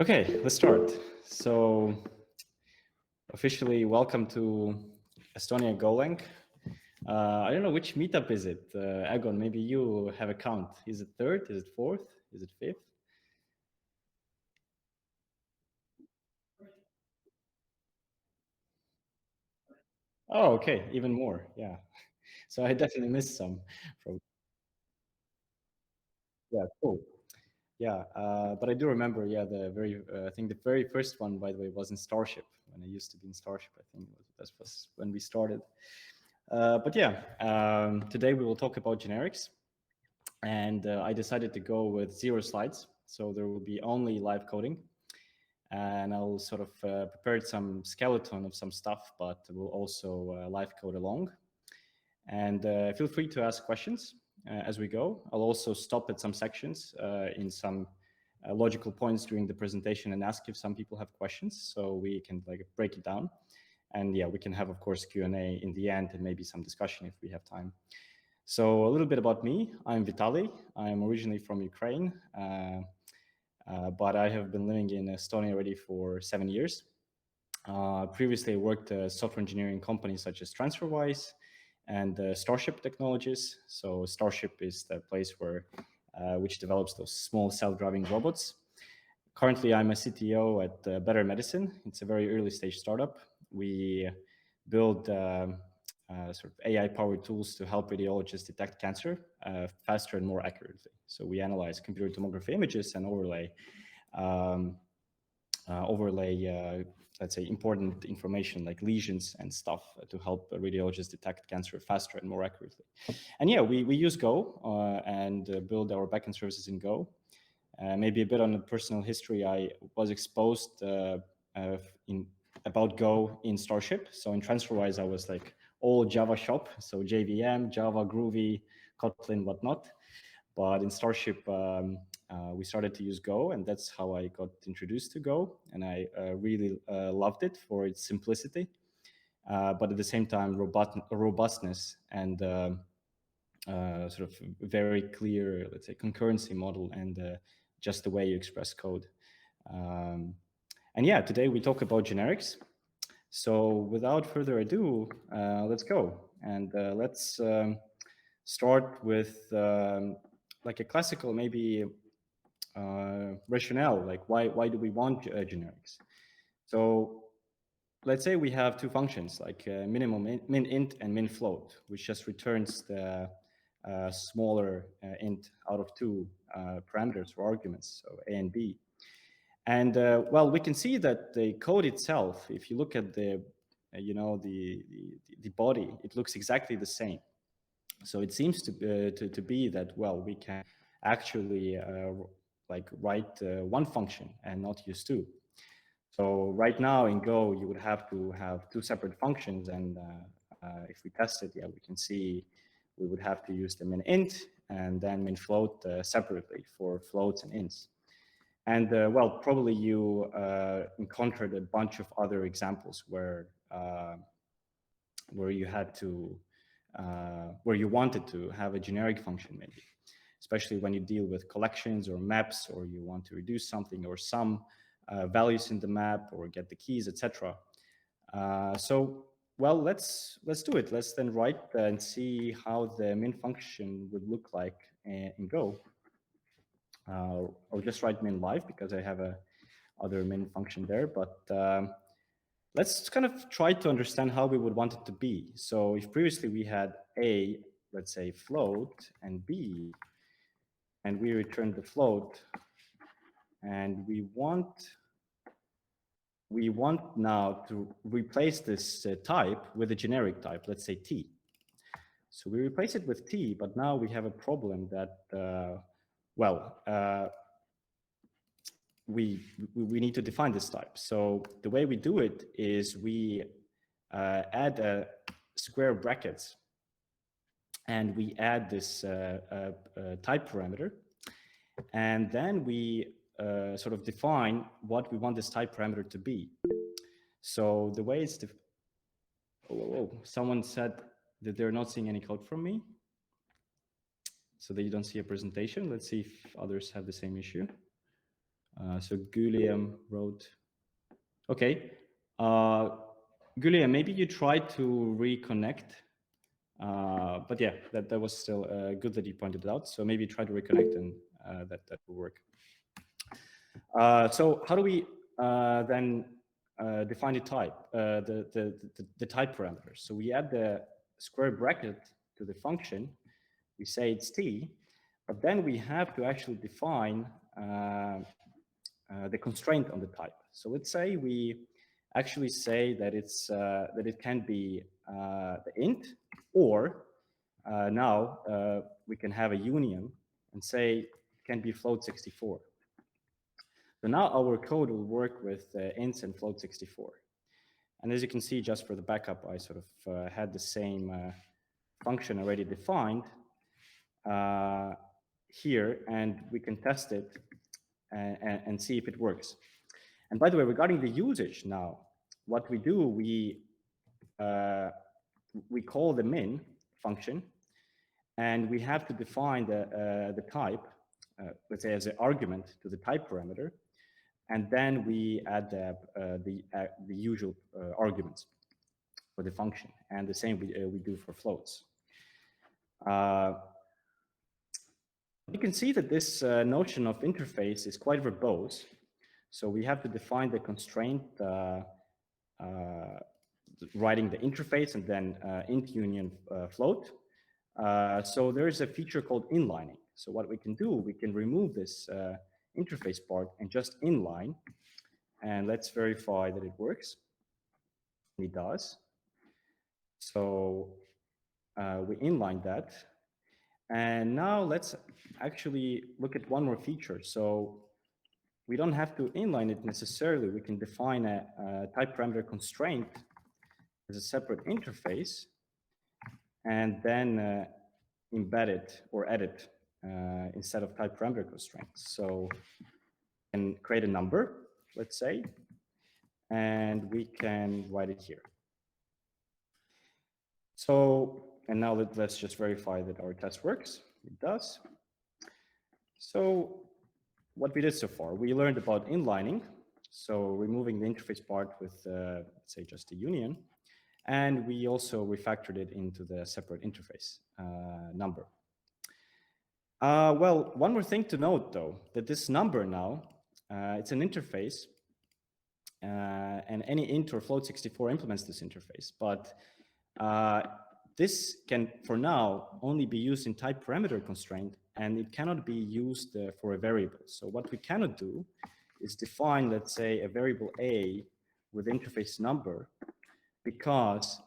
Okay, let's start. So, officially, welcome to Estonia GoLang. I don't know which meetup is it. Agon, maybe you have a count. Is it third? Is it fourth? Is it fifth? Oh, okay, even more. Yeah. So I definitely missed some. From yeah, cool. Yeah, but I do remember. Yeah, I think the very first one, by the way, was in Starship when I used to be in Starship. I think that was when we started. But yeah, today we will talk about generics. And I decided to go with 0 slides. So there will be only live coding. And I'll sort of prepared some skeleton of some stuff, but we'll also live code along. And feel free to ask questions as we go. I'll also stop at some sections in some logical points during the presentation and ask if some people have questions, so we can like break it down. And yeah, we can have, of course, Q&A in the end and maybe some discussion if we have time. So a little bit about me. I'm Vitalii. I'm originally from Ukraine, but I have been living in Estonia already for 7 years. Previously, I worked at software engineering companies such as TransferWise and Starship Technologies. So Starship is the place which develops those small self-driving robots. Currently, I'm a CTO at Better Medicine. It's a very early stage startup. We build sort of AI-powered tools to help radiologists detect cancer faster and more accurately. So we analyze computer tomography images and um, let's say, important information like lesions and stuff to help radiologists detect cancer faster and more accurately. And yeah, we use Go and build our backend services in Go. Maybe a bit on the personal history. I was exposed in about Go in Starship. So in TransferWise, I was like all Java shop, so JVM, Java, Groovy, Kotlin, whatnot. But in Starship, we started to use Go, and that's how I got introduced to Go. And I really loved it for its simplicity, but at the same time, robustness and sort of very clear, let's say, concurrency model and just the way you express code. Um, and yeah, today we talk about generics. So without further ado, let's go. And let's start with like a classical, maybe rationale, like why do we want generics? So let's say we have two functions like minimum min int and min float, which just returns the smaller int out of two parameters or arguments, so a and b. And well, we can see that the code itself, if you look at the the body, it looks exactly the same. So it seems to be that, well, we can actually like write one function and not use two. So right now in Go, you would have to have two separate functions. And if we test it, yeah, we can see we would have to use the min int and then min float separately for floats and ints. And well, probably you encountered a bunch of other examples where you had to, where you wanted to have a generic function maybe, especially when you deal with collections or maps, or you want to reduce something or some values in the map or get the keys, etc. So, well, let's do it. Let's then write and see how the min function would look like in Go. I'll just write min live because I have a other min function there, but let's kind of try to understand how we would want it to be. So if previously we had a, let's say, float and b, and we returned the float, and we want now to replace this type with a generic type, let's say t. So we replace it with t, but now we have a problem that, well, we need to define this type. So the way we do it is we add a square brackets, and we add this type parameter, and then we sort of define what we want this type parameter to be. So the way it's someone said that they're not seeing any code from me, so that you don't see a presentation. Let's see if others have the same issue. So Guillaume wrote, okay, Guillaume, maybe you tried to reconnect, but yeah, that was still good that you pointed it out. So maybe try to reconnect and that will work. So how do we then define the type, the type parameters? So we add the square bracket to the function. We say it's t, but then we have to actually define the constraint on the type. So let's say we actually say that it's that it can be the int, or now we can have a union and say it can be float 64. So now our code will work with ints and float 64. And as you can see, just for the backup, I sort of had the same function already defined here, and we can test it and see if it works. And by the way, regarding the usage now, what we do, we call the min function, and we have to define the type, let's say as an argument to the type parameter, and then we add the usual arguments for the function, and the same we do for floats. You can see that this notion of interface is quite verbose. So we have to define the constraint, writing the interface, and then int union float. So there is a feature called inlining. So what we can do, we can remove this interface part and just inline. And let's verify that it works. It does. So we inline that. And now let's actually look at one more feature. So we don't have to inline it necessarily. We can define a type parameter constraint as a separate interface and then embed it or edit instead of type parameter constraints. So we can create a number, let's say, and we can write it here. So, and now let's just verify that our test works. It does. So what we did so far, we learned about inlining, so removing the interface part with, let's say, just a union, and we also refactored it into the separate interface number. Well, one more thing to note, though, that this number now, it's an interface, and any int or float 64 implements this interface, but this can, for now, only be used in type parameter constraint, and it cannot be used for a variable. So what we cannot do is define, let's say, a variable a with interface number, because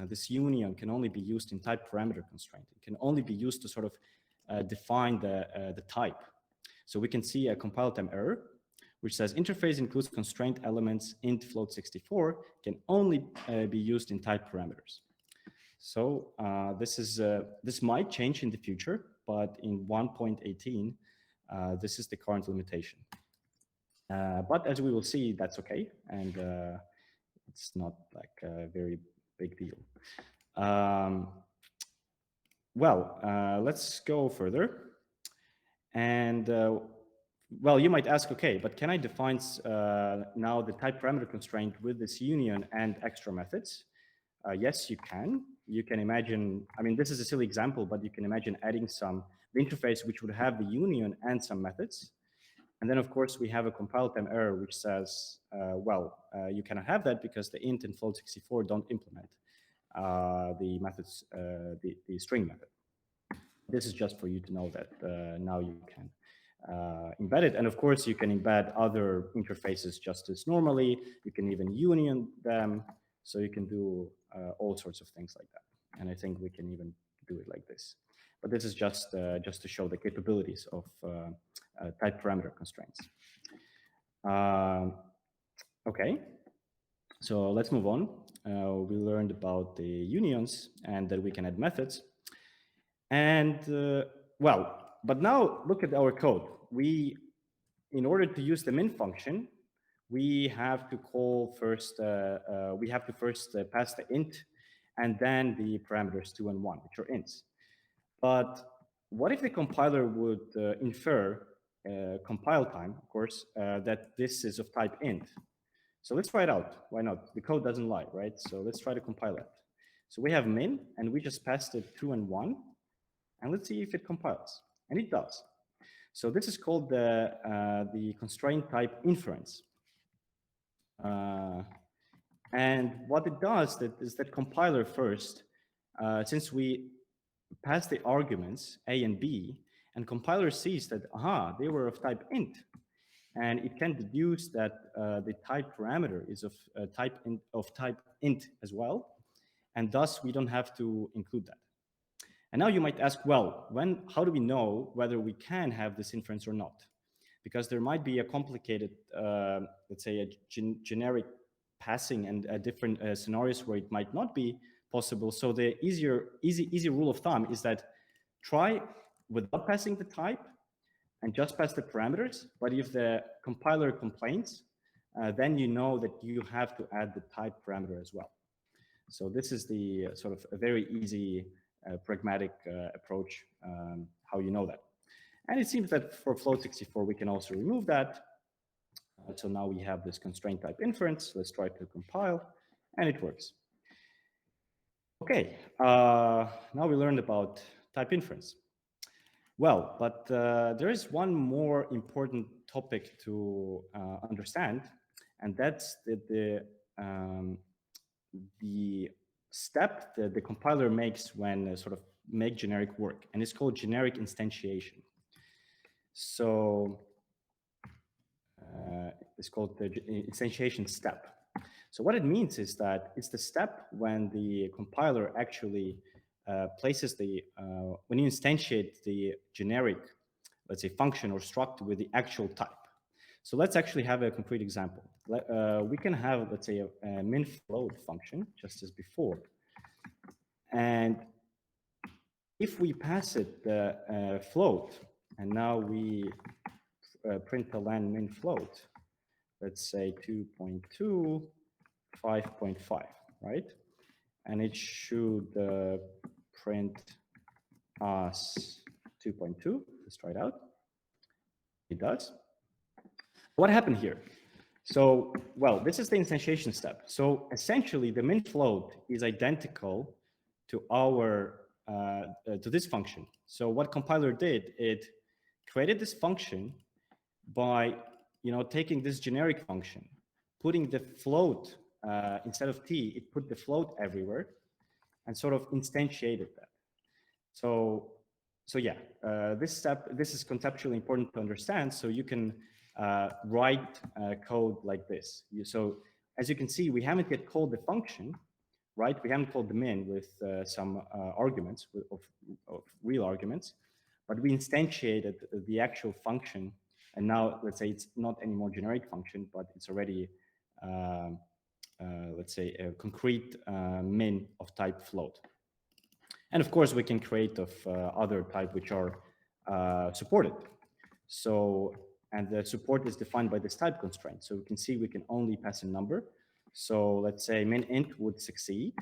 this union can only be used in type parameter constraint. It can only be used to sort of define the type. So we can see a compile time error, which says interface includes constraint elements int float 64 can only be used in type parameters. So this might change in the future, but in 1.18, this is the current limitation. But as we will see, that's okay, and it's not like a very big deal. Let's go further. And well, you might ask, okay, but can I define now the type parameter constraint with this union and extra methods? Yes, you can. You can imagine, I mean, this is a silly example, but you can imagine adding the interface which would have the union and some methods. And then, of course, we have a compile time error which says, you cannot have that because the int and float 64 don't implement the methods, the string method. This is just for you to know that now you can embed it. And of course, you can embed other interfaces just as normally. You can even union them. So you can do all sorts of things like that. And I think we can even do it like this. But this is just to show the capabilities of type parameter constraints. Okay, so let's move on. We learned about the unions and that we can add methods. And but now look at our code. In order to use the min function, we have to call first, we have to first pass the int and then the parameters 2 and 1, which are ints. But what if the compiler would infer compile time, of course, that this is of type int. So let's try it out. Why not? The code doesn't lie, right? So let's try to compile it. So we have min, and we just passed it 2 and 1, and let's see if it compiles. And it does. So this is called the constraint type inference. And what it does is that compiler first, since we pass the arguments A and B, and compiler sees that, aha, they were of type int, and it can deduce that the type parameter is of type int as well, and thus we don't have to include that. And now you might ask, well, how do we know whether we can have this inference or not? Because there might be a complicated, let's say, a generic passing and different scenarios where it might not be possible. So the easy rule of thumb is that try without passing the type and just pass the parameters. But if the compiler complains, then you know that you have to add the type parameter as well. So this is the sort of a very easy, pragmatic approach, how you know that. And it seems that for float64, we can also remove that. So now we have this constraint type inference. Let's try to compile, and it works. Okay, now we learned about type inference. Well, but there is one more important topic to understand, and that's the step that the compiler makes when sort of make generic work, and it's called generic instantiation. So it's called the instantiation step. So what it means is that it's the step when the compiler actually places when you instantiate the generic, let's say, function or struct with the actual type. So let's actually have a concrete example. We can have, let's say, a min float function, just as before. And if we pass it the float, and now we print the len min float, let's say 2.2, 5.5, right? And it should print us 2.2. Let's try it out. It does. What happened here? So, well, this is the instantiation step. So essentially, the min float is identical to our to this function. So what compiler did, it created this function by taking this generic function, putting the float instead of t, it put the float everywhere, and sort of instantiated that. So yeah, this is conceptually important to understand. So you can write code like this. So as you can see, we haven't yet called the function, right? We haven't called the min with some arguments of real arguments, but we instantiated the actual function. And now let's say it's not any more generic function, but it's already, let's say, a concrete min of type float. And of course, we can create of other type which are supported. So, and the support is defined by this type constraint. So we can see we can only pass a number. So let's say min int would succeed,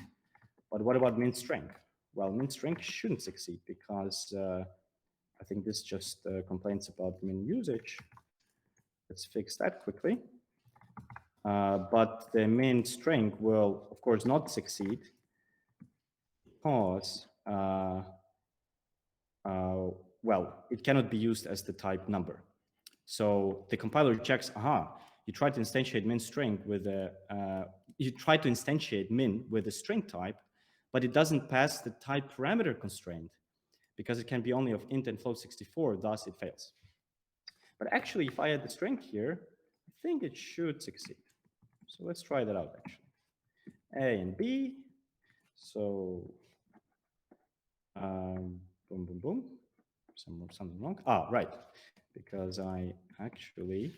but what about min string? Well, min string shouldn't succeed because I think this just complains about min usage. Let's fix that quickly. But the min string will, of course, not succeed because, well, it cannot be used as the type number. So the compiler checks, aha, you try to instantiate min string with you try to instantiate min with a string type, but it doesn't pass the type parameter constraint because it can be only of int and float64, thus it fails. But actually, if I add the string here, I think it should succeed. So let's try that out, actually. A and B. So, boom, boom, boom. Something wrong. Ah, right. Because I actually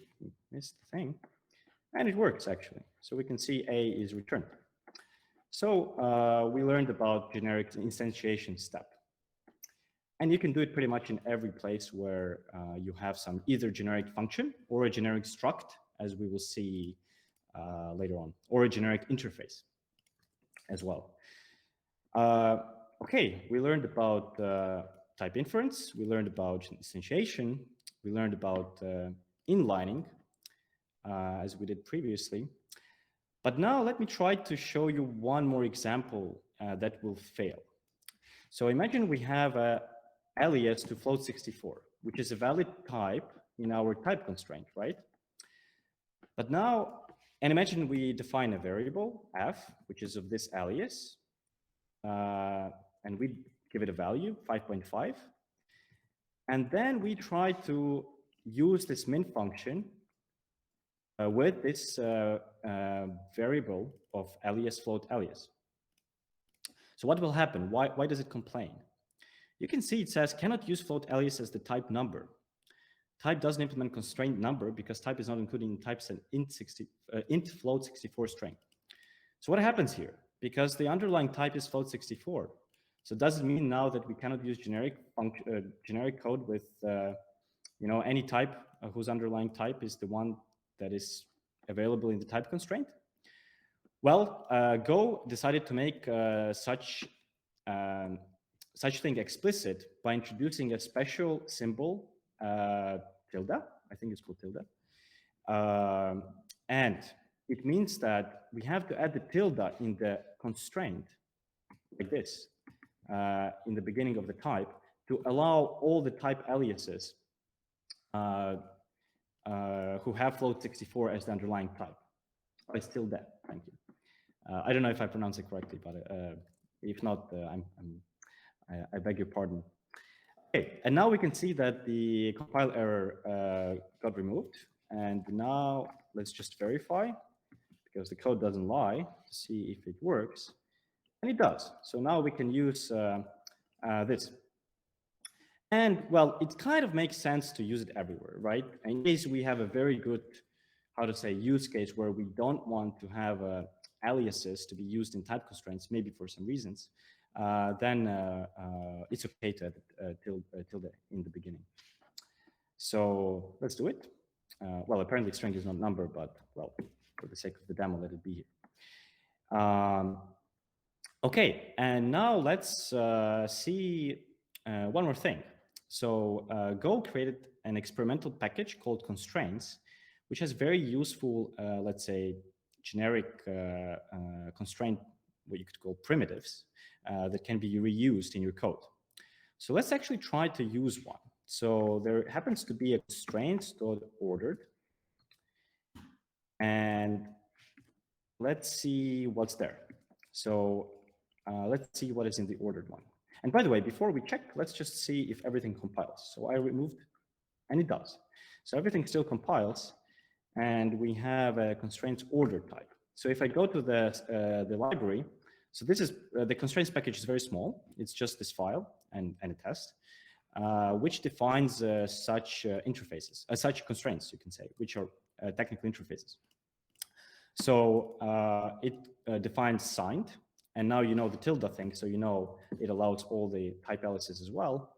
missed the thing. And it works, actually. So we can see A is returned. So we learned about generic instantiation step. And you can do it pretty much in every place where you have some either generic function or a generic struct, as we will see later on, or a generic interface as well. Okay, we learned about type inference. We learned about instantiation. We learned about inlining, as we did previously. But now let me try to show you one more example that will fail. So imagine we have a alias to float64, which is a valid type in our type constraint, right? But now, and imagine we define a variable f, which is of this alias, and we give it a value, 5.5. And then we try to use this min function with this variable of alias float alias. So what will happen? Why does it complain? You can see it says cannot use float alias as the type number. Type doesn't implement constraint number because type is not included in types an int float 64 string. So what happens here? Because the underlying type is float 64. So does it mean now that we cannot use generic code with any type whose underlying type is the one that is available in the type constraint? Well, Go decided to make such thing explicit by introducing a special symbol, tilde. I think it's called tilde. And it means that we have to add the tilde in the constraint like this in the beginning of the type to allow all the type aliases who have float 64 as the underlying type. It's tilde. Thank you. I don't know if I pronounced it correctly, but if not, I beg your pardon. Okay, and now we can see that the compile error got removed. And now let's just verify, because the code doesn't lie, to see if it works. And it does. So now we can use this. And well, it kind of makes sense to use it everywhere, right? In case we have a very good, how to say, use case where we don't want to have aliases to be used in type constraints, maybe for some reasons, then it's okay to add tilde in the beginning. So let's do it. Well, apparently string is not number, but well, for the sake of the demo, let it be here. Okay, and now let's see one more thing. So Go created an experimental package called constraints, which has very useful, let's say, generic constraint, what you could call primitives, that can be reused in your code. So let's actually try to use one. So there happens to be a constraints.ordered, and let's see what's there. So let's see what is in the ordered one. And by the way, before we check, let's just see if everything compiles. So I removed, and it does. So everything still compiles, and we have a constraints order type. So if I go to the library, so this is the constraints package is very small. It's just this file and a test, which defines such interfaces, such constraints, you can say, which are technical interfaces. So it defines signed, and now you know the tilde thing, so you know it allows all the type aliases as well.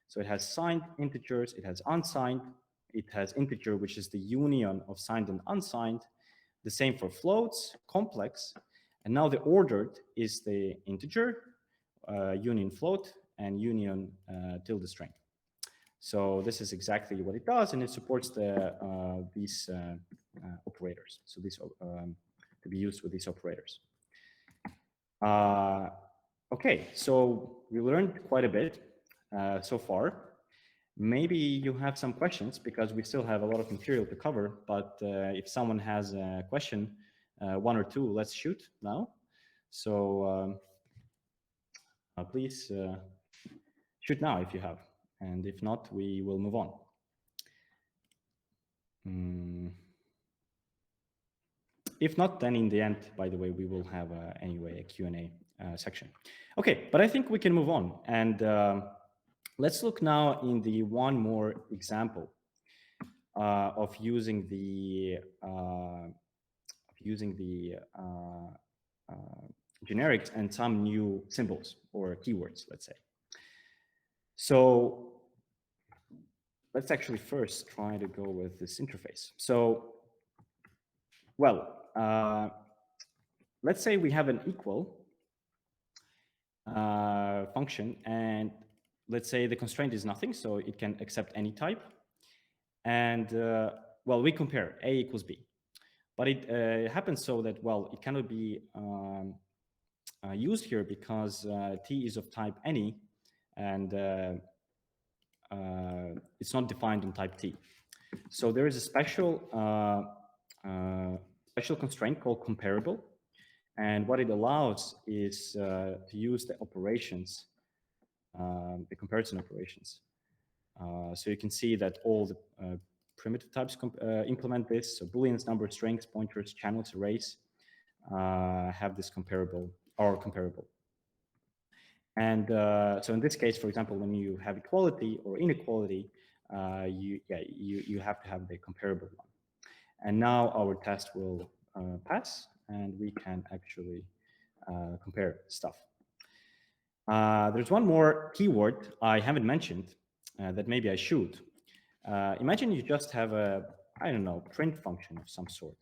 So it has signed integers, it has unsigned, it has integer, which is the union of signed and unsigned. The same for floats, complex, and now the ordered is the integer, union float, and union tilde string. So this is exactly what it does, and it supports these operators. So these to be used with these operators. Okay, so we learned quite a bit so far. Maybe you have some questions because we still have a lot of material to cover. But if someone has a question, one or two, let's shoot now. So please shoot now if you have, and if not, we will move on. If not, then in the end, by the way, we will have anyway a Q&A section. Okay, but I think we can move on. And let's look now in the one more example of using the generics and some new symbols or keywords, let's say. So let's actually first try to go with this interface. So, well, let's say we have an equal function, and let's say the constraint is nothing, so it can accept any type. And well, we compare A equals B. But it happens so that, well, it cannot be used here because T is of type any, and it's not defined in type T. So there is a special constraint called comparable. And what it allows is to use the operations, the comparison operations. So you can see that all the primitive types implement this. So booleans, numbers, strings, pointers, channels, arrays have this comparable or comparable. And so in this case, for example, when you have equality or inequality, you have to have the comparable one. And now our test will pass, and we can actually compare stuff. There's one more keyword I haven't mentioned that maybe I should. Imagine you just have a, I don't know, print function of some sort.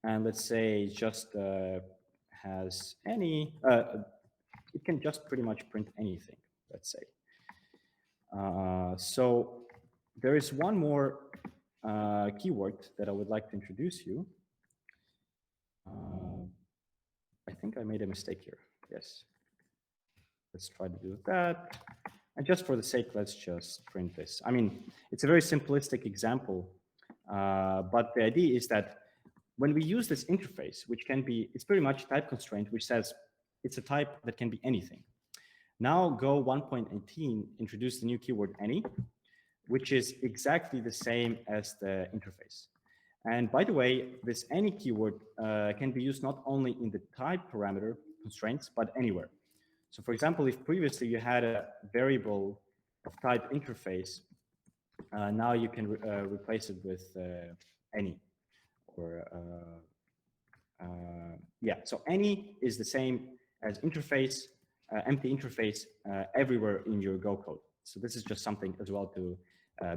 And let's say it just has any, it can just pretty much print anything, let's say. So there is one more keyword that I would like to introduce you. I think I made a mistake here. Yes. Let's try to do that. And just for the sake, let's just print this. I mean, it's a very simplistic example, but the idea is that when we use this interface, which can be, it's pretty much type constraint, which says it's a type that can be anything. Now Go 1.18 introduced the new keyword any, which is exactly the same as the interface. And by the way, this any keyword can be used not only in the type parameter constraints, but anywhere. So for example, if previously you had a variable of type interface, now you can replace it with any. Or yeah, so any is the same as interface, empty interface everywhere in your Go code. So this is just something as well to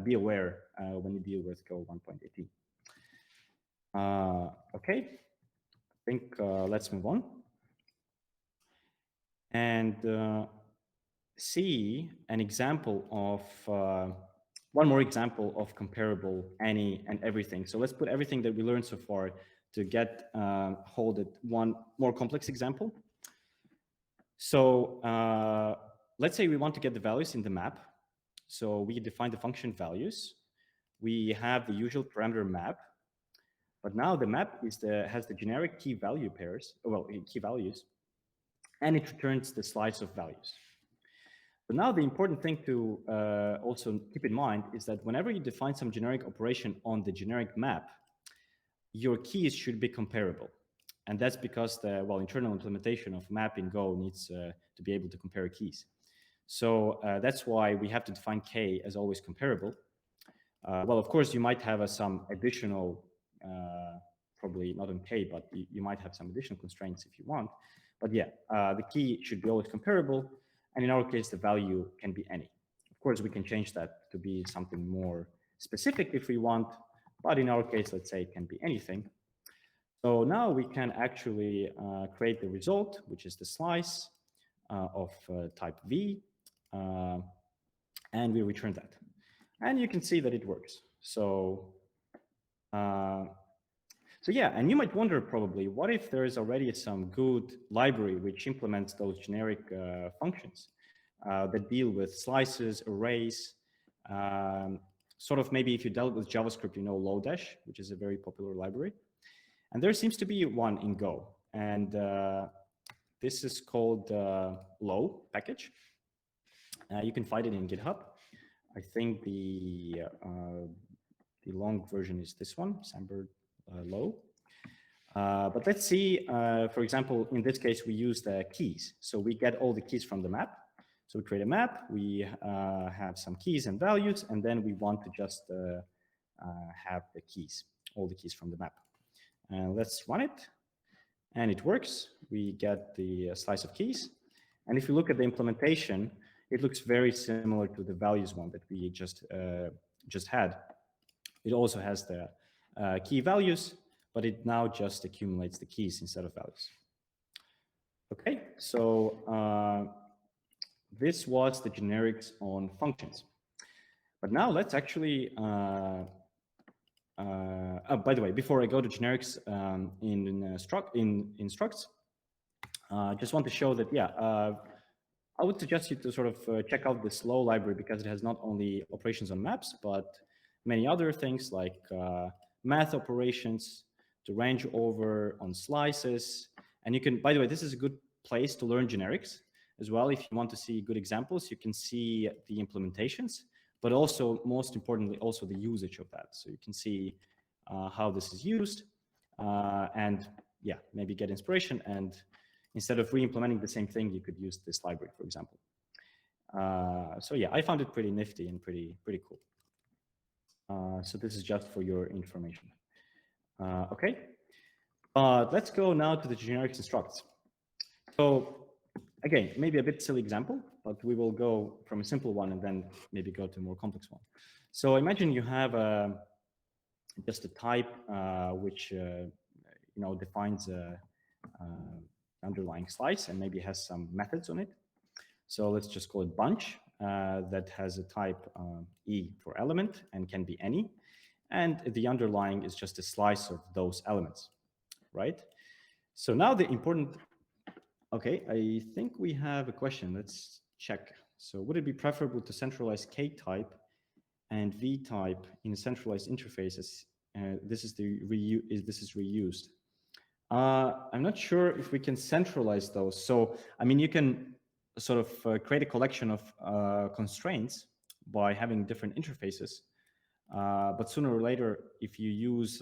be aware when you deal with Go 1.18. Okay, I think let's move on and see an example of one more example of comparable any and everything. So let's put everything that we learned so far to get hold of one more complex example. So let's say we want to get the values in the map. So we define the function values. We have the usual parameter map, but now the map is has the generic key value pairs, well, key values, and it returns the slice of values. So now the important thing to also keep in mind is that whenever you define some generic operation on the generic map, your keys should be comparable. And that's because the, well, internal implementation of map in Go needs to be able to compare keys. So that's why we have to define K as always comparable. Well, of course, you might have some additional, probably not on K, but you might have some additional constraints if you want. But yeah, the key should be always comparable. And in our case, the value can be any. Of course, we can change that to be something more specific if we want. But in our case, let's say it can be anything. So now we can actually create the result, which is the slice of type V. And we return that. And you can see that it works. So, so yeah, and you might wonder probably, what if there is already some good library which implements those generic functions that deal with slices, arrays, sort of maybe if you dealt with JavaScript, you know Lodash, which is a very popular library. And there seems to be one in Go. And this is called Low package. You can find it in GitHub. I think the long version is this one, Sandberg Low. But let's see, for example, in this case, we use the keys. So we get all the keys from the map. So we create a map, we have some keys and values, and then we want to just have the keys, all the keys from the map. And let's run it. And it works. We get the slice of keys. And if you look at the implementation, it looks very similar to the values one that we just had. It also has the key values, but it now just accumulates the keys instead of values. Okay, so this was the generics on functions. But now let's actually, by the way, before I go to generics in structs, just want to show that, yeah, I would suggest you to sort of check out this slow library because it has not only operations on maps, but many other things like math operations, to range over on slices. And you can, by the way, this is a good place to learn generics as well. If you want to see good examples, you can see the implementations, but also, most importantly, also the usage of that. So you can see how this is used and yeah, maybe get inspiration. And instead of re-implementing the same thing, you could use this library, for example. So yeah, I found it pretty nifty and pretty cool. So this is just for your information. Okay, let's go now to the generics and structs. So again, maybe a bit silly example, but we will go from a simple one and then maybe go to a more complex one. So imagine you have just a type which defines a underlying slice and maybe has some methods on it. So let's just call it bunch that has a type E for element and can be any. And the underlying is just a slice of those elements, right? So now the important, okay, I think we have a question. Let's check. So would it be preferable to centralize K type and V type in centralized interfaces? This is reused. I'm not sure if we can centralize those. So, I mean, you can sort of create a collection of constraints by having different interfaces. But sooner or later, if you use,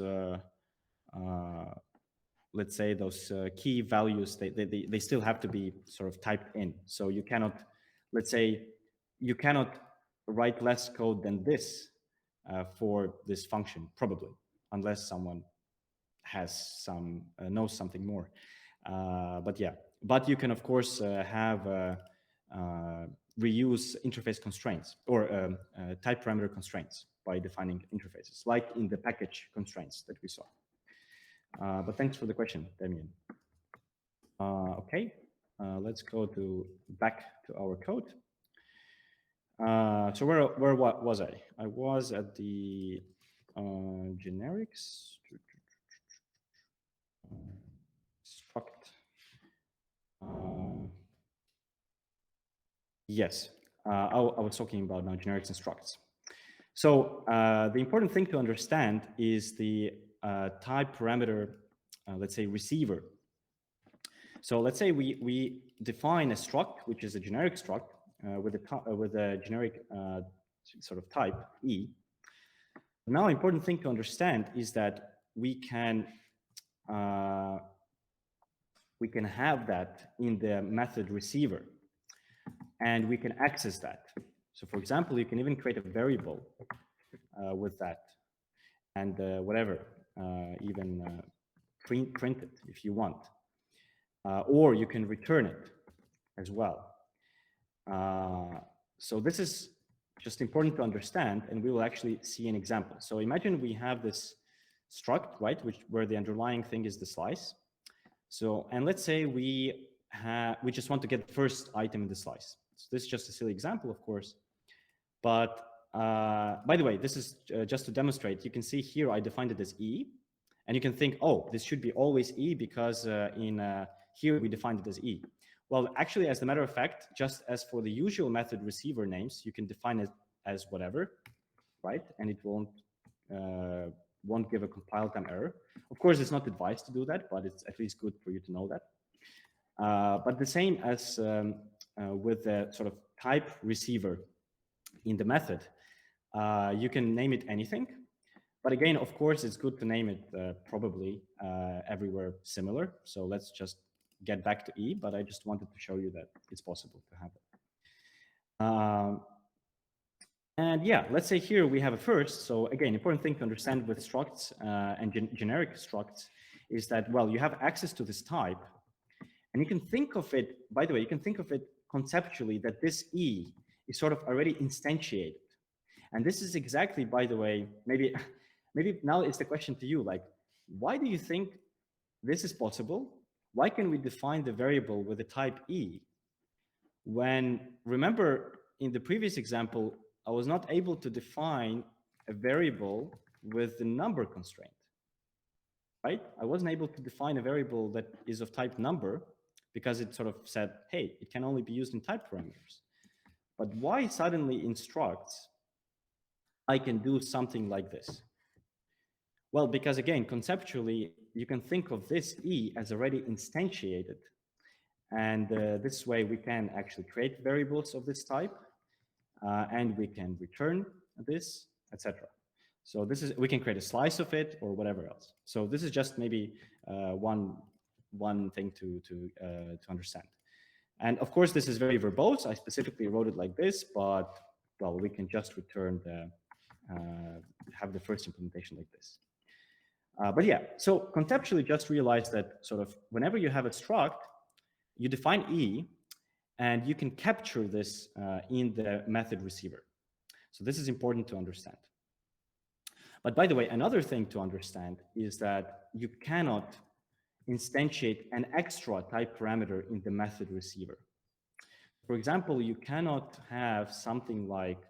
let's say, those key values, they still have to be sort of typed in. So you cannot, let's say, you cannot write less code than this for this function, probably, unless someone has knows something more. But yeah, but you can of course have reuse interface constraints or type parameter constraints by defining interfaces, like in the package constraints that we saw. But thanks for the question, Damien. Okay, let's go back to our code. So where was I? I was at the generics. Struct. Yes, I was talking about now generics and structs. So the important thing to understand is the type parameter, let's say receiver. So let's say we define a struct, which is a generic struct with a generic sort of type E. Now, important thing to understand is that we can have that in the method receiver, and we can access that. So for example, you can even create a variable with that, and whatever, even print it if you want, or you can return it as well. So this is just important to understand, and we will actually see an example. So imagine we have this struct, right, where the underlying thing is the slice. So, and let's say we just want to get the first item in the slice. So this is just a silly example, of course. But by the way, this is just to demonstrate. You can see here I defined it as E, and you can think, oh, this should be always E because here we defined it as E. Well, actually, as a matter of fact, just as for the usual method receiver names, you can define it as whatever, right? And it won't give a compile time error. Of course, it's not advised to do that, but it's at least good for you to know that. But the same as with the sort of type receiver in the method, you can name it anything. But again, of course, it's good to name it probably everywhere similar. So let's just get back to E, but I just wanted to show you that it's possible to have it. And yeah, let's say here we have a first. So again, important thing to understand with structs and generic structs is that, well, you have access to this type, and you can think of it, by the way, you can think of it conceptually that this E is sort of already instantiated. And this is exactly, by the way, maybe now it's the question to you, like, why do you think this is possible? Why can we define the variable with the type E when, remember, in the previous example, I was not able to define a variable with the number constraint, right? I wasn't able to define a variable that is of type number because it sort of said, hey, it can only be used in type parameters. But why suddenly in structs I can do something like this? Well, because again, conceptually, you can think of this E as already instantiated. And this way we can actually create variables of this type, and we can return this, etc. So this is, we can create a slice of it or whatever else. So this is just maybe one thing to understand. And of course, this is very verbose. I specifically wrote it like this, but well, we can just return the, have the first implementation like this. But yeah, so conceptually just realize that sort of whenever you have a struct, you define E, and you can capture this in the method receiver. So this is important to understand. But by the way, another thing to understand is that you cannot instantiate an extra type parameter in the method receiver. For example, you cannot have something like,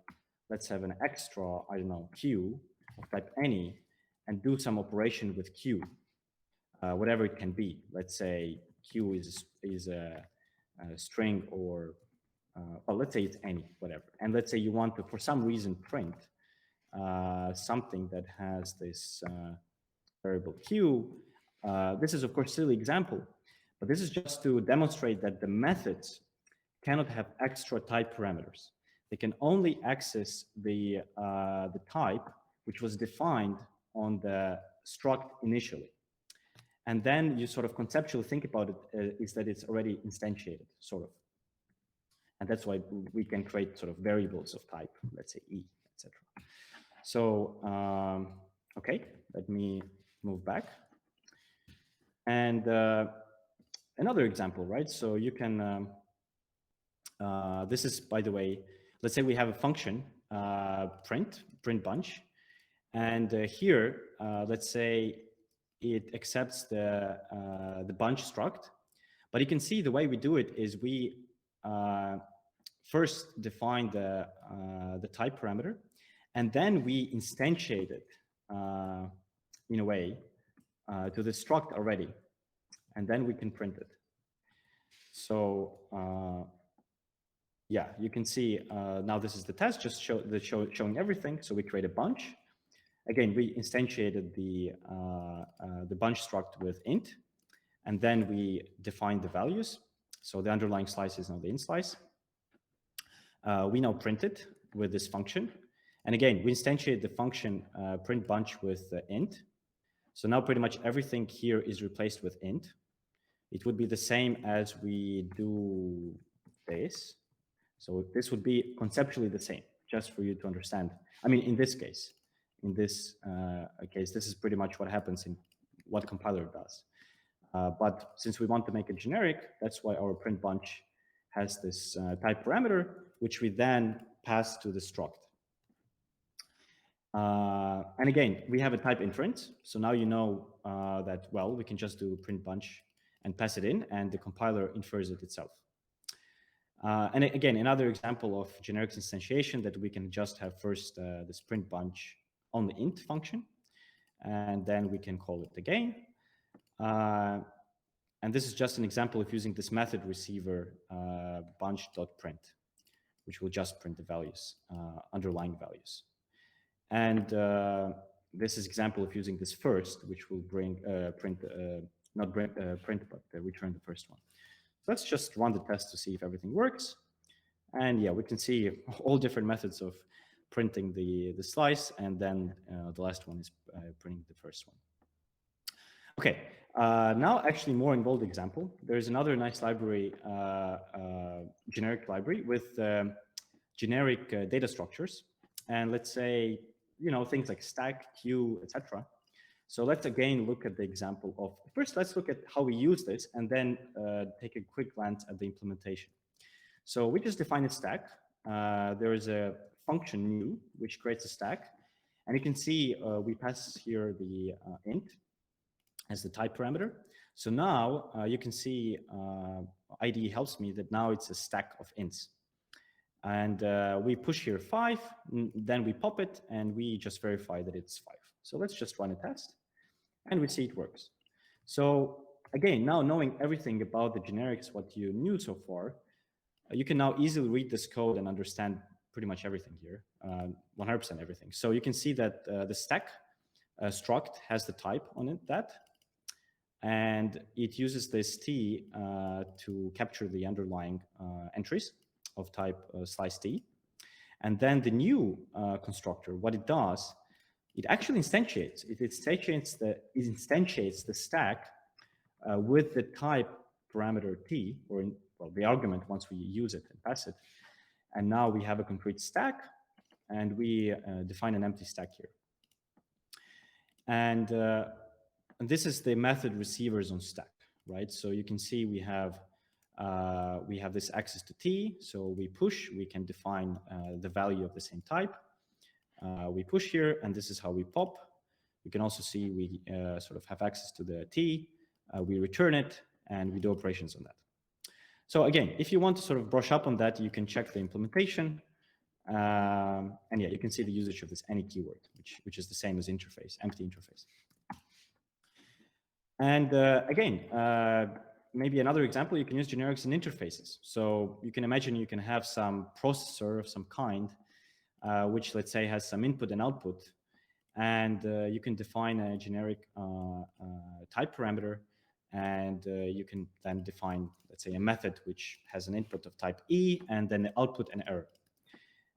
let's have an extra, I don't know, Q of type any, and do some operation with Q, whatever it can be. Let's say Q is a string, or well, let's say it's any, whatever. And let's say you want to, for some reason, print something that has this variable Q. This is, of course, a silly example, but this is just to demonstrate that the methods cannot have extra type parameters. They can only access the type which was defined on the struct initially. And then you sort of conceptually think about it is that it's already instantiated, sort of. And that's why we can create sort of variables of type, let's say E, etc. So, okay, let me move back. And another example, right? So you can, this is, by the way, let's say we have a function, print bunch. And here, let's say it accepts the bunch struct. But you can see the way we do it is we first define the type parameter, and then we instantiate it in a way to the struct already, and then we can print it. So yeah, you can see now this is the test, just showing everything. So we create a bunch. Again, we instantiated the bunch struct with int, and then we define the values. So the underlying slice is now the int slice. We now print it with this function. And again, we instantiate the function print bunch with int. So now pretty much everything here is replaced with int. It would be the same as we do this. So this would be conceptually the same, just for you to understand. I mean, in this case, this is pretty much what happens in what compiler does. But since we want to make it generic, that's why our print bunch has this type parameter, which we then pass to the struct. And again, we have a type inference. So now you know that, well, we can just do print bunch and pass it in, and the compiler infers it itself. And again, another example of generic instantiation, that we can just have first this print bunch on the int function, and then we can call it again. And this is just an example of using this method receiver bunch.print, which will just print the values, underlying values. And this is example of using this first, which will bring print, but return the first one. So let's just run the test to see if everything works. And yeah, we can see all different methods of printing the slice, and then the last one is printing the first one. Okay, now actually more involved example. There's another nice library, generic library with generic data structures. And let's say, you know, things like stack, queue, etc. So let's again look at the example of, first let's look at how we use this, and then take a quick glance at the implementation. So we just define a stack. There is a function new, which creates a stack. And you can see we pass here the int as the type parameter. So now you can see IDE helps me that now it's a stack of ints. And we push here 5, then we pop it, and we just verify that it's 5. So let's just run a test, and we see it works. So again, now knowing everything about the generics, what you knew so far, you can now easily read this code and understand pretty much everything here, 100% everything. So you can see that the stack struct has the type on it, that, and it uses this T to capture the underlying entries of type slice T. And then the new constructor, what it does, it actually instantiates. It instantiates the stack with the type parameter T, or well, the argument once we use it and pass it. And now we have a concrete stack, and we define an empty stack here. And this is the method receivers on stack, right? So you can see we have this access to T. So we push, we can define the value of the same type. We push here, and this is how we pop. You can also see we sort of have access to the T. We return it, and we do operations on that. So again, if you want to sort of brush up on that, you can check the implementation. And yeah, you can see the usage of this any keyword, which is the same as interface, empty interface. And again, maybe another example, you can use generics in interfaces. So you can imagine you can have some processor of some kind, which let's say has some input and output. And you can define a generic type parameter, and you can then define, let's say, a method which has an input of type E and then the output and error.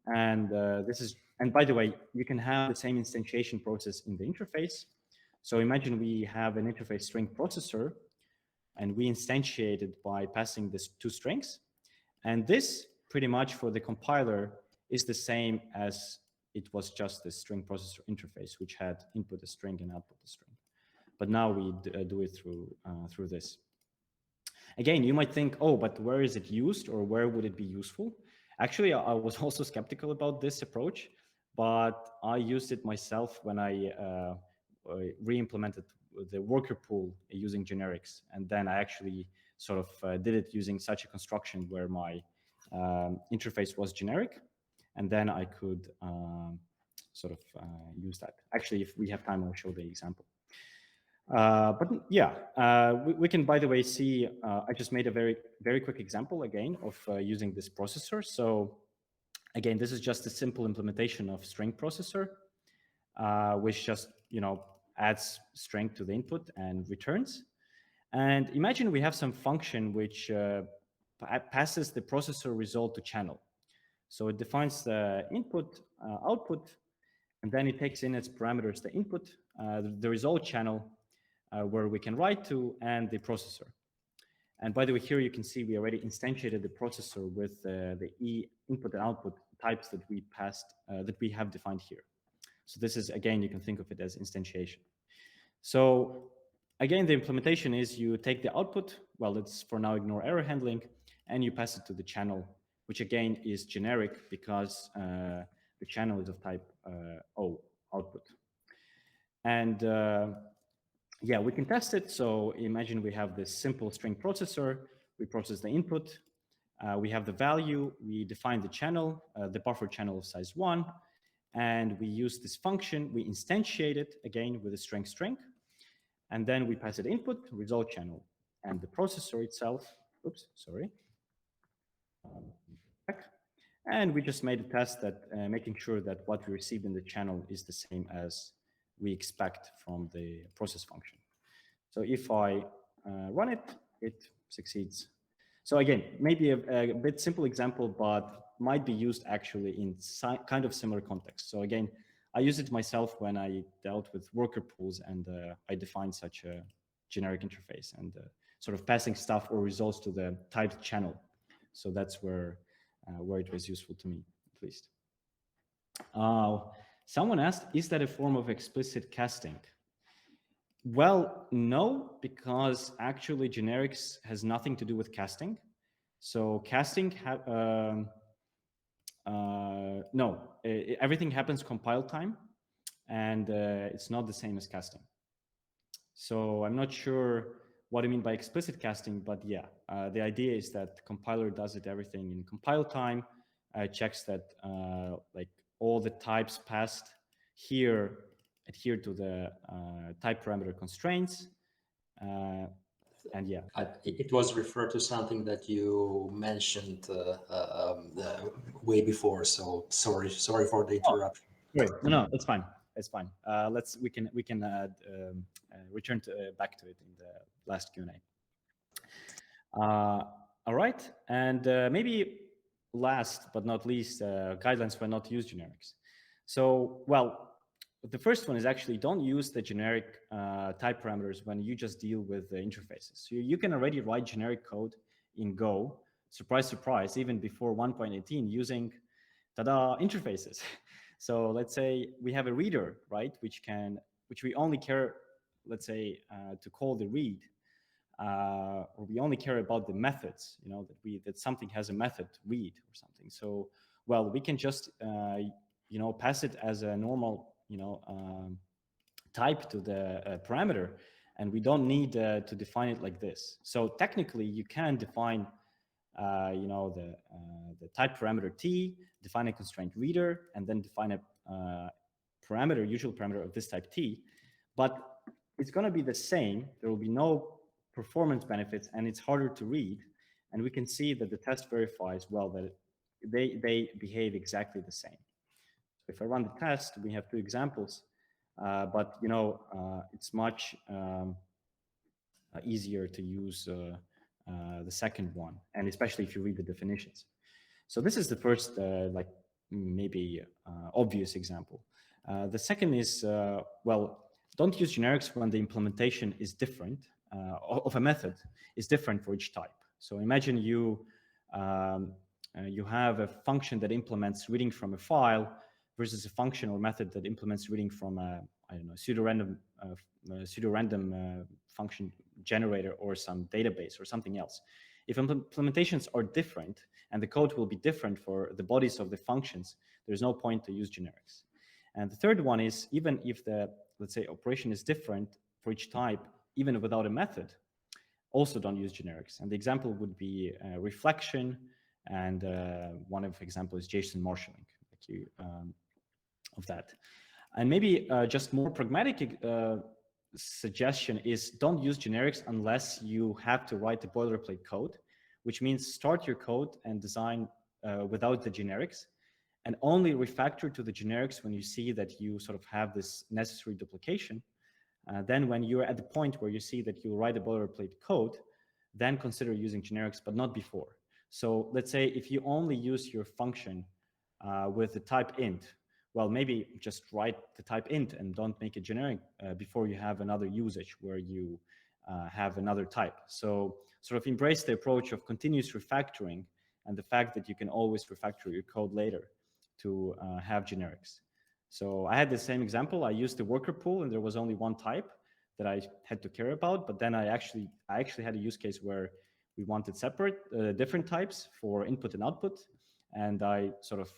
And and by the way, you can have the same instantiation process in the interface. So imagine we have an interface string processor, and we instantiate it by passing these 2 strings. And this pretty much for the compiler is the same as it was just the string processor interface, which had input a string and output a string. But now we do it through this. Again, you might think, oh, but where is it used, or where would it be useful? Actually, I was also skeptical about this approach, but I used it myself when I re-implemented the worker pool using generics. And then I actually sort of did it using such a construction where my interface was generic. And then I could sort of use that. Actually, if we have time, I'll show the example. But yeah, we can, by the way, see, I just made a very quick example again of using this processor. So again, this is just a simple implementation of string processor, which just, adds string to the input and returns. And imagine we have some function which passes the processor result to channel. So it defines the input, output, and then it takes in its parameters, the input, the result channel, where we can write to, and the processor. And by the way, here you can see we already instantiated the processor with the input and output types that we passed, that we have defined here. So this is, again, you can think of it as instantiation. So again, the implementation is you take the output, well, let's for now ignore error handling, and you pass it to the channel, which again is generic because the channel is of type O, output. And yeah, we can test it. So imagine we have this simple string processor. We process the input. We have the value. We define the channel, the buffer channel of size 1. And we use this function. We instantiate it again with a string. And then we pass it input, result channel. And the processor itself, oops, sorry. And we just made a test that making sure that what we received in the channel is the same as we expect from the process function. So if I run it, it succeeds. So again, maybe a bit simple example, but might be used actually in kind of similar context. So again, I use it myself when I dealt with worker pools, and I defined such a generic interface and sort of passing stuff or results to the typed channel. So that's where it was useful to me, at least. Someone asked, is that a form of explicit casting? Well, no, because actually generics has nothing to do with casting. So casting, no, everything happens compile time, and it's not the same as casting. So I'm not sure what I mean by explicit casting, but yeah, the idea is that the compiler does everything in compile time, checks that like all the types passed here adhere to the type parameter constraints. And yeah, It was referred to something that you mentioned way before. So sorry for the oh, interruption. great. No, it's fine. It's fine. We can return back to it in the last Q&A. All right, and maybe last but not least, guidelines for not to use generics. So, well, the first one is actually don't use the generic type parameters when you just deal with the interfaces. So you can already write generic code in Go, surprise, surprise, even before 1.18 using tada interfaces. So let's say we have a reader, right, which we only care, let's say, to call the read, or we only care about the methods, that something has a method read or something. So, well, we can just pass it as a normal type to the parameter, and we don't need to define it like this. So technically, you can define the type parameter t, define a constraint reader, and then define a parameter, usual parameter of this type t, but it's going to be the same. There will be no performance benefits, and it's harder to read. And we can see that the test verifies well that they behave exactly the same. So if I run the test, we have two examples, but it's much easier to use the second one, and especially if you read the definitions. So this is the first, maybe obvious example. The second is, well, don't use generics when the implementation is different, of a method is different for each type. So imagine you have a function that implements reading from a file versus a function or method that implements reading from a, I don't know, pseudo-random function generator or some database or something else. If implementations are different and the code will be different for the bodies of the functions, there's no point to use generics. And the third one is, even if the, let's say, operation is different for each type, even without a method, also don't use generics. And the example would be reflection, and one of the example is JSON marshalling, of that. And maybe just more pragmatic suggestion is don't use generics unless you have to write the boilerplate code, which means start your code and design without the generics, and only refactor to the generics when you see that you sort of have this necessary duplication. Then when you're at the point where you see that you write a boilerplate code, then consider using generics, but not before. So let's say if you only use your function with the type int, well, maybe just write the type int and don't make it generic before you have another usage where you have another type. So sort of embrace the approach of continuous refactoring and the fact that you can always refactor your code later to have generics. So I had the same example. I used the worker pool and there was only one type that I had to care about, but then I actually had a use case where we wanted separate, different types for input and output. And I sort of,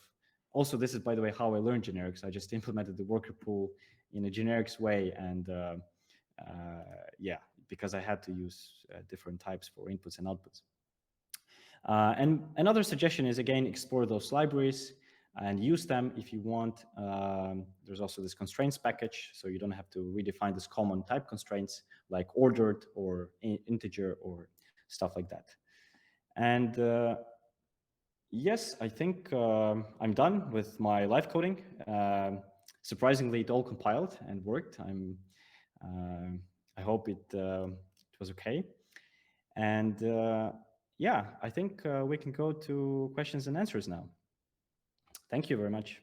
also this is, by the way, how I learned generics. I just implemented the worker pool in a generics way. And yeah, because I had to use different types for inputs and outputs. And another suggestion is, again, explore those libraries and use them if you want. There's also this constraints package, so you don't have to redefine this common type constraints like ordered or integer or stuff like that. And yes, I think I'm done with my live coding. Surprisingly, it all compiled and worked. I hope it was okay. And yeah, I think we can go to questions and answers now. Thank you very much.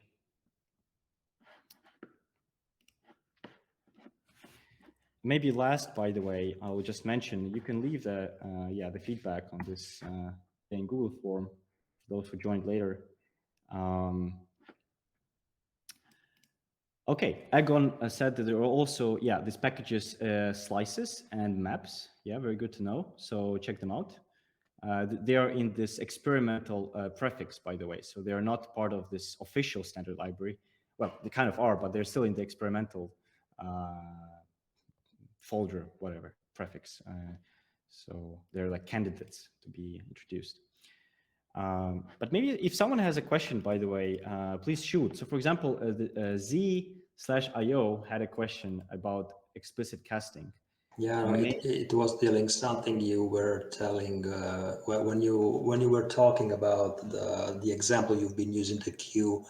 Maybe last, by the way, I will just mention you can leave the feedback on this in Google form for those who joined later. Okay, Agon said that there are also these packages, slices and maps. Yeah, very good to know. So check them out. They are in this experimental prefix, by the way. So they are not part of this official standard library. Well, they kind of are, but they're still in the experimental folder, whatever, prefix. So they're like candidates to be introduced. But maybe if someone has a question, by the way, please shoot. So for example, Z/IO had a question about explicit casting. Yeah, no, May it was telling something you were telling when you were talking about the example you've been using the Q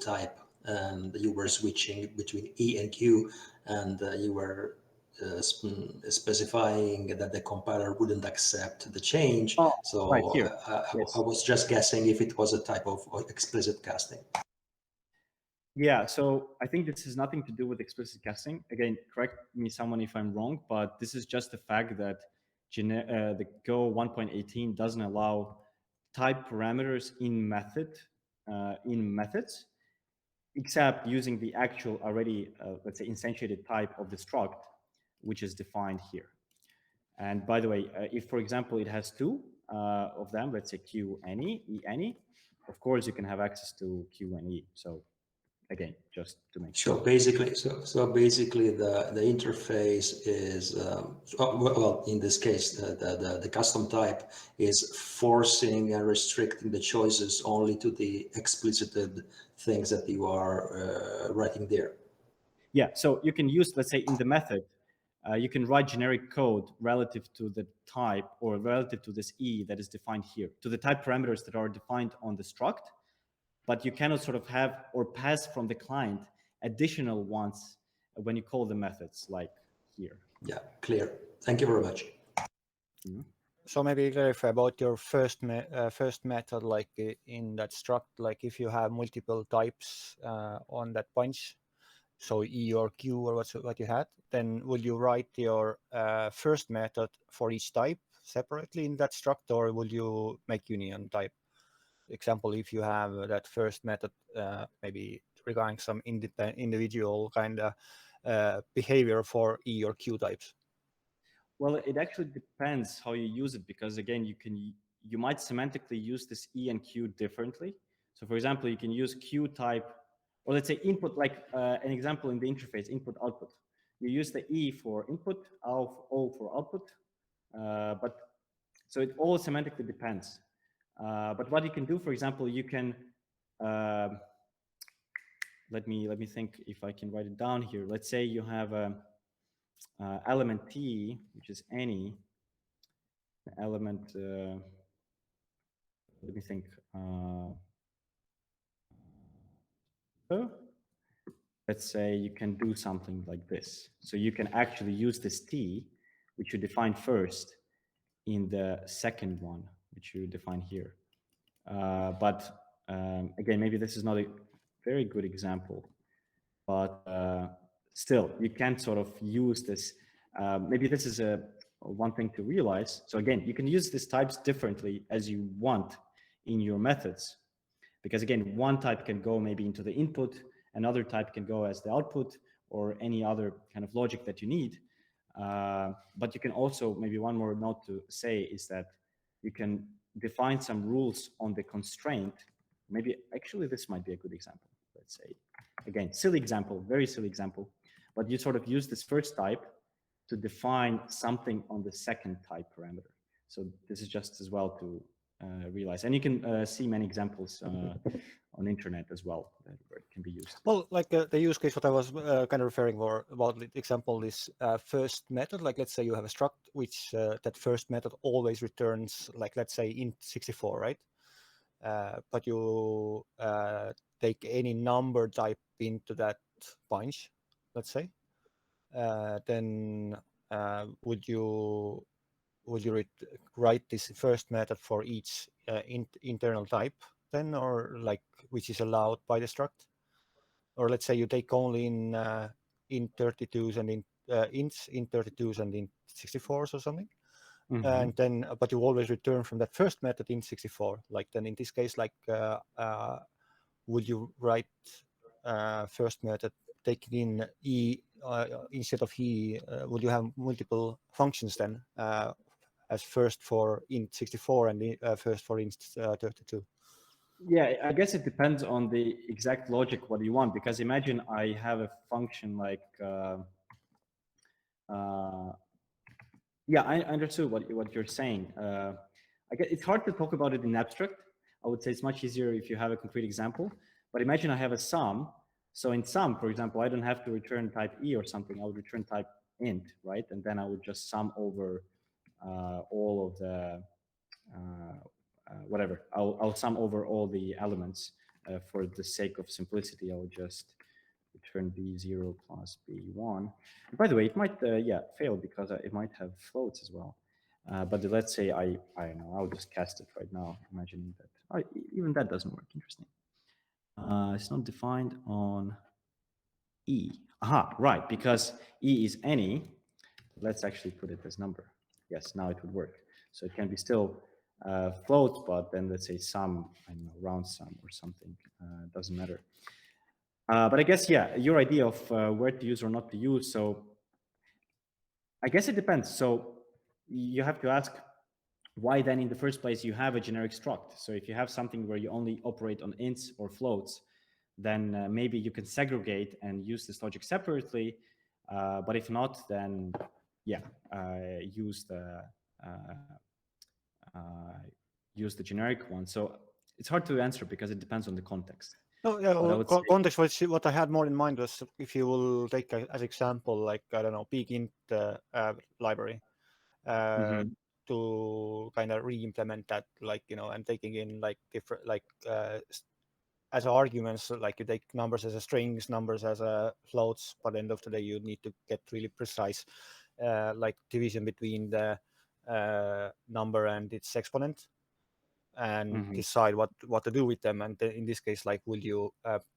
type, and you were switching between E and Q, and you were specifying that the compiler wouldn't accept the change. oh, right So here. I Yes. was just guessing if it was a type of explicit casting. Yeah, so I think this has nothing to do with explicit casting. Again, correct me someone if I'm wrong, but this is just the fact that the Go 1.18 doesn't allow type parameters in methods, except using the actual already, let's say, instantiated type of the struct, which is defined here. And by the way, if, for example, it has two of them, let's say Q any, E any, of course, you can have access to Q and E. So again, just to make So sure. basically, so basically, the interface is well, in this case, the custom type is forcing and restricting the choices only to the explicited things that you are writing there. Yeah, so you can use, let's say, in the method, you can write generic code relative to the type or relative to this E that is defined here, to the type parameters that are defined on the struct, but you cannot sort of have or pass from the client additional ones when you call the methods like here. Yeah, clear. Thank you very much. Mhm. So maybe clarify about your first method, like in that struct, like if you have multiple types on that bunch, so E or Q or what you had, then will you write your first method for each type separately in that struct, or will you make union type? Example, if you have that first method, maybe regarding some individual kind of behavior for E or Q types. Well, it actually depends how you use it, because again, you might semantically use this E and Q differently. So for example, you can use Q type, or let's say input, like an example in the interface, input output. You use the E for input, O for output, but so it all semantically depends. But what you can do, for example, you can, let me think if I can write it down here. Let's say you have a element T, which is any element, let me think, let's say you can do something like this. So you can actually use this T, which you define first, in the second one, which you define here. But again, maybe this is not a very good example, but still, you can sort of use this. Maybe this is one thing to realize. So again, you can use these types differently as you want in your methods, because again, one type can go maybe into the input, another type can go as the output, or any other kind of logic that you need. But you can also, maybe one more note to say is that you can define some rules on the constraint. Maybe actually this might be a good example. Let's say, again, silly example, very silly example, but you sort of use this first type to define something on the second type parameter. So this is just as well to realize, and you can see many examples on internet as well where it can be used. Well, like the use case, what I was kind of referring for about the example is first method. Like let's say you have a struct which that first method always returns, like let's say int64, right? But you take any number type into that bunch, let's say, then would you write this first method for each internal type then, or like which is allowed by the struct? Or let's say you take only in 32s and in ints, in 32s and in 64s or something. Mm-hmm. And then, but you always return from that first method in 64. Like then in this case, like would you write first method taking in E instead of E? Would you have multiple functions then as first for int 64 and first for int 32? Yeah, I guess it depends on the exact logic what you want, because imagine I have a function like yeah, I understood what you're saying. I guess it's hard to talk about it in abstract. I would say it's much easier if you have a concrete example. But imagine I have a sum. So in sum, for example, I don't have to return type E or something. I would return type int, right? And then I would just sum over all of the whatever. I'll sum over all the elements for the sake of simplicity. I'll just return b0 plus b1. And by the way, it might fail because it might have floats as well. But let's say I don't know. I'll just cast it right now, imagining that even that doesn't work. Interesting. It's not defined on E. Aha, right, because E is any. Let's actually put it as number. Yes, now it would work. So it can be still floats, but then let's say some, I don't know, round sum or something. Doesn't matter. But I guess, yeah, your idea of where to use or not to use. So I guess it depends. So you have to ask why then in the first place you have a generic struct. So if you have something where you only operate on ints or floats, then maybe you can segregate and use this logic separately. But if not, then yeah, use the generic one. So it's hard to answer because it depends on the context. No, yeah, But I would say, context. What I had more in mind was if you will take as example, like I don't know, big int library, to kind of re-implement that, like and taking in like different like as arguments, like you take numbers as a strings, numbers as a floats, but at the end of the day you need to get really precise, like division between the number and its exponent, and decide what to do with them. And in this case, like, will you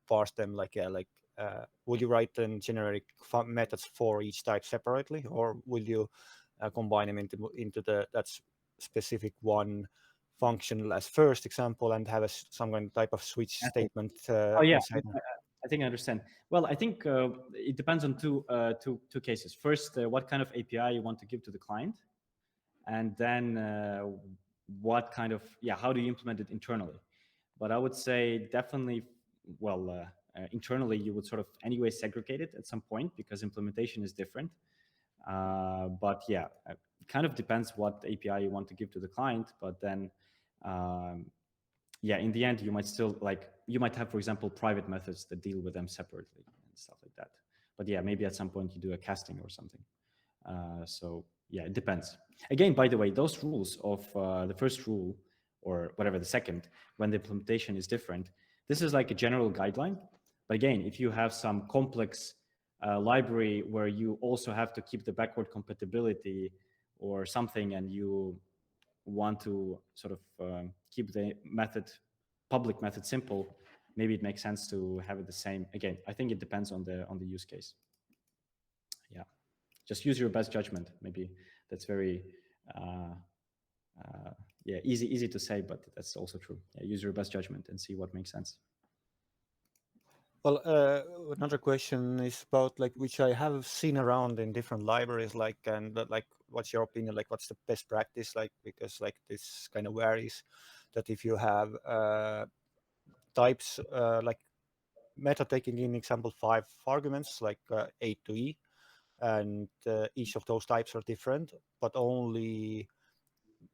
parse them will you write in generic methods for each type separately, or will you combine them into that specific one function as first example and have some kind of type of switch statement inside? I think I understand. Well, I think it depends on two cases. First, what kind of API you want to give to the client, and then what kind of how do you implement it internally? But I would say definitely, internally you would sort of anyway segregate it at some point because implementation is different. But yeah, it kind of depends what API you want to give to the client. But then, in the end, you might have, for example, private methods that deal with them separately and stuff like that. But yeah, maybe at some point you do a casting or something. So yeah, it depends. Again, by the way, those rules of the first rule or whatever the second, when the implementation is different, this is like a general guideline. But again, if you have some complex library where you also have to keep the backward compatibility or something, and you want to sort of keep the public method simple, maybe it makes sense to have it the same. Again, I think it depends on the use case. Yeah, just use your best judgment. Maybe that's very easy to say, but that's also true. Yeah, use your best judgment and see what makes sense. Well, another question is about which I have seen around in different libraries, what's your opinion? Like, what's the best practice? Because this kind of varies. That if you have types like method taking in example 5 arguments like A to E, and each of those types are different, but only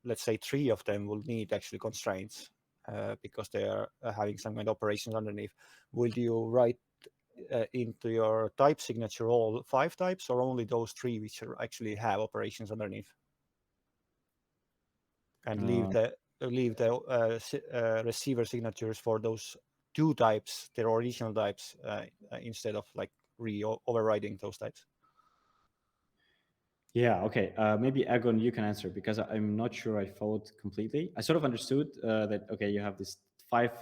let's say 3 of them will need actually constraints because they are having some kind of operations underneath. Will you write into your type signature all 5 types, or only those 3 which actually have operations underneath, and leave the receiver signatures for those 2 types, their original types, instead of overriding those types? Yeah, okay. Maybe Agon, you can answer because I'm not sure I followed completely. I sort of understood that, okay, you have this 5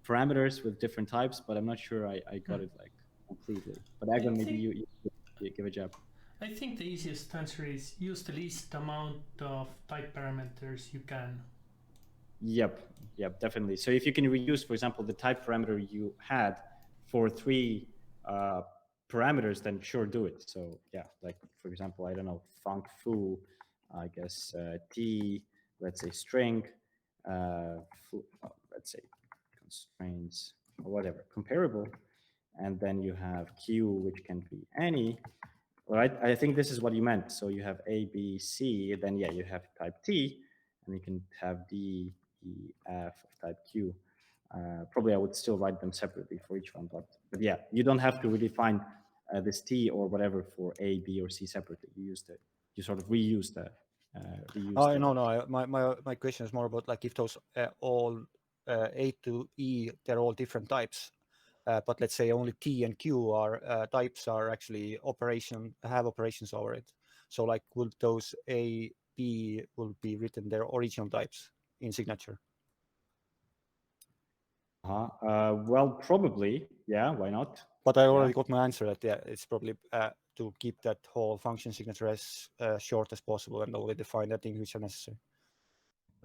parameters with different types, but I'm not sure I got it completely. But Agon, maybe you give a jab. I think the easiest answer is use the least amount of type parameters you can. Yep, definitely. So if you can reuse, for example, the type parameter you had for 3 parameters, then sure, do it. So yeah, like for example, I don't know, func foo, I guess t, let's say string, let's say constraints or whatever, comparable, and then you have q, which can be any, right? I think this is what you meant. So you have A, B, C, then yeah, you have type T, and you can have D, E, F of type Q. Probably I would still write them separately for each one, but yeah, you don't have to really find this T or whatever for A, B, or C separately. You sort of reuse the. No. My question is more about like if those all A to E, they're all different types. But let's say only T and Q are types are actually have operations over it. So like would those A, B will be written their original types in signature? Well, probably, yeah, why not? But I already got my answer that yeah, it's probably to keep that whole function signature as short as possible and only define the things which are necessary.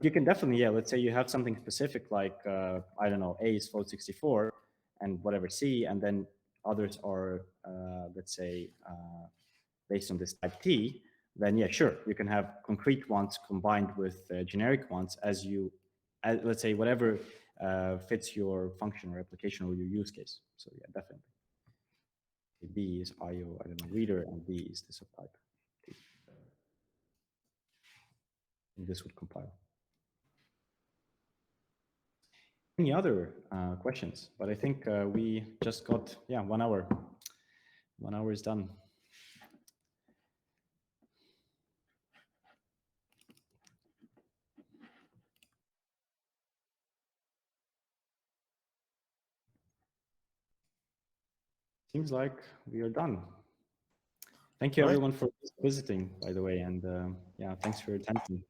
You can definitely, yeah, let's say you have something specific like, I don't know, A is float 64 and whatever C, and then others are, let's say, based on this type T, then yeah, sure, you can have concrete ones combined with generic ones as let's say, whatever fits your function or application or your use case. So yeah, definitely. B is IO, I don't know, reader, and B is the subtype. And this would compile. Any other questions? But I think we just got, yeah, 1 hour. 1 hour is done. Seems like we are done. Thank you, everyone, for visiting, by the way, and yeah, thanks for your attention.